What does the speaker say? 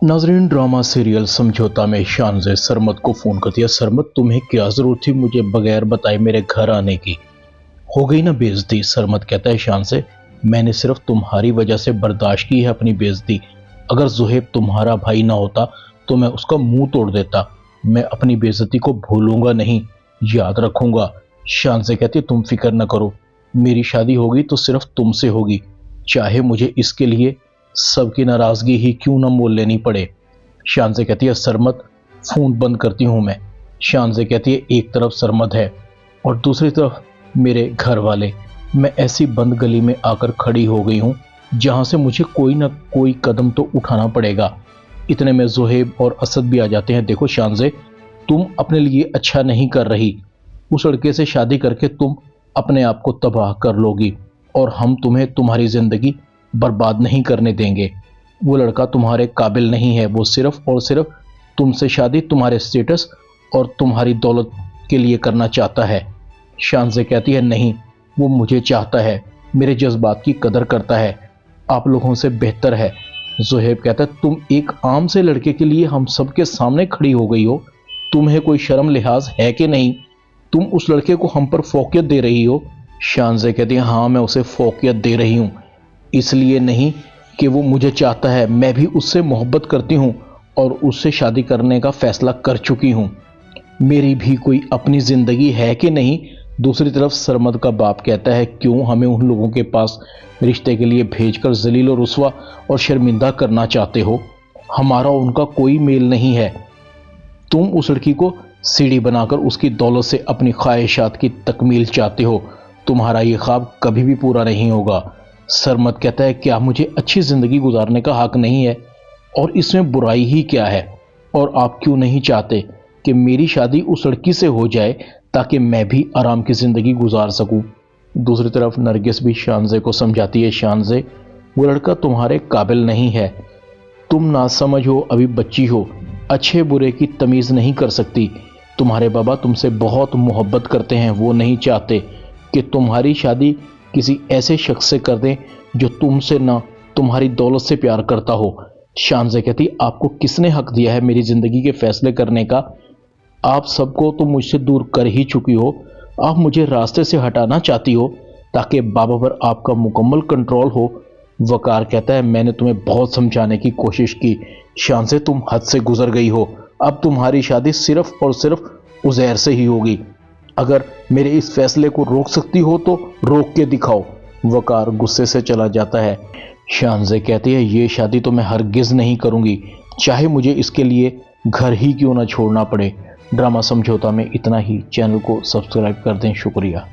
नाजरीन, drama serial समझौता में शानज़ सरमद को फ़ोन कर दिया। सरमद, तुम्हें क्या ज़रूरत थी मुझे बगैर बताए मेरे घर आने की? हो गई ना बेइज्जती। सरमद कहता है, शानज़, मैंने सिर्फ तुम्हारी वजह से बर्दाश्त की है अपनी बेइज्जती। अगर ज़ुहैब तुम्हारा भाई ना होता तो मैं उसका मुंह तोड़ देता। मैं अपनी बेइज्जती को भूलूंगा नहीं, याद रखूंगा। शानज़ कहती है, तुम फिक्र न करो, मेरी शादी होगी तो सिर्फ तुमसे होगी, चाहे मुझे इसके लिए सबकी नाराजगी ही क्यों न मोल लेनी पड़े। शानज़ कहती है, सरमद, फोन बंद करती हूं मैं। शानज़ कहती है, एक तरफ सरमद है और दूसरी तरफ मेरे घर वाले। मैं ऐसी बंद गली में आकर खड़ी हो गई हूं जहां से मुझे कोई ना कोई कदम तो उठाना पड़ेगा। इतने में ज़ुहैब और असद भी आ जाते हैं। देखो शानज़, तुम अपने लिए अच्छा नहीं कर रही। उस लड़के से शादी करके तुम अपने आप को तबाह कर लोगी और हम तुम्हें तुम्हारी जिंदगी बर्बाद नहीं करने देंगे। वो लड़का तुम्हारे काबिल नहीं है। वो सिर्फ और सिर्फ तुमसे शादी तुम्हारे स्टेटस और तुम्हारी दौलत के लिए करना चाहता है। शानज़ कहती है, नहीं, वो मुझे चाहता है, मेरे जज्बात की कदर करता है, आप लोगों से बेहतर है। ज़ुहैब कहता है, तुम एक आम से लड़के के लिए हम सबके सामने खड़ी हो गई हो, तुम्हें कोई शर्म लिहाज है कि नहीं? तुम उस लड़के को हम पर फोकियत दे रही हो। शानज़ कहती है, हाँ, मैं उसे फोकियत दे रही हूँ, इसलिए नहीं कि वो मुझे चाहता है, मैं भी उससे मोहब्बत करती हूँ और उससे शादी करने का फैसला कर चुकी हूँ। मेरी भी कोई अपनी ज़िंदगी है कि नहीं? दूसरी तरफ सरमद का बाप कहता है, क्यों हमें उन लोगों के पास रिश्ते के लिए भेजकर जलील और रुस्वा और शर्मिंदा करना चाहते हो? हमारा उनका कोई मेल नहीं है। तुम उस लड़की को सीढ़ी बनाकर उसकी दौलत से अपनी ख्वाहिशात की तकमील चाहते हो। तुम्हारा ये ख्वाब कभी भी पूरा नहीं होगा। सरमद कहता है, क्या मुझे अच्छी जिंदगी गुजारने का हक नहीं है? और इसमें बुराई ही क्या है? और आप क्यों नहीं चाहते कि मेरी शादी उस लड़की से हो जाए ताकि मैं भी आराम की जिंदगी गुजार सकूं? दूसरी तरफ नरगिस भी शानज़ को समझाती है, शानज़, वो लड़का तुम्हारे काबिल नहीं है। तुम ना समझ हो, अभी बच्ची हो, अच्छे बुरे की तमीज नहीं कर सकती। तुम्हारे बाबा तुमसे बहुत मोहब्बत करते हैं, वो नहीं चाहते कि तुम्हारी शादी किसी ऐसे शख्स से कर दें जो तुमसे ना तुम्हारी दौलत से प्यार करता हो। शानज़ कहती, आपको किसने हक दिया है मेरी जिंदगी के फैसले करने का? आप सबको तो मुझसे दूर कर ही चुकी हो। आप मुझे रास्ते से हटाना चाहती हो ताकि बाबा पर आपका मुकम्मल कंट्रोल हो। वकार कहता है, मैंने तुम्हें बहुत समझाने की कोशिश की शानज़, तुम हद से गुजर गई हो। अब तुम्हारी शादी सिर्फ और सिर्फ उज़ैर से ही होगी। अगर मेरे इस फैसले को रोक सकती हो तो रोक के दिखाओ। वकार गुस्से से चला जाता है। शानज़ कहती है, ये शादी तो मैं हरगिज़ नहीं करूंगी, चाहे मुझे इसके लिए घर ही क्यों ना छोड़ना पड़े। ड्रामा समझौता में इतना ही। चैनल को सब्सक्राइब कर दें। शुक्रिया।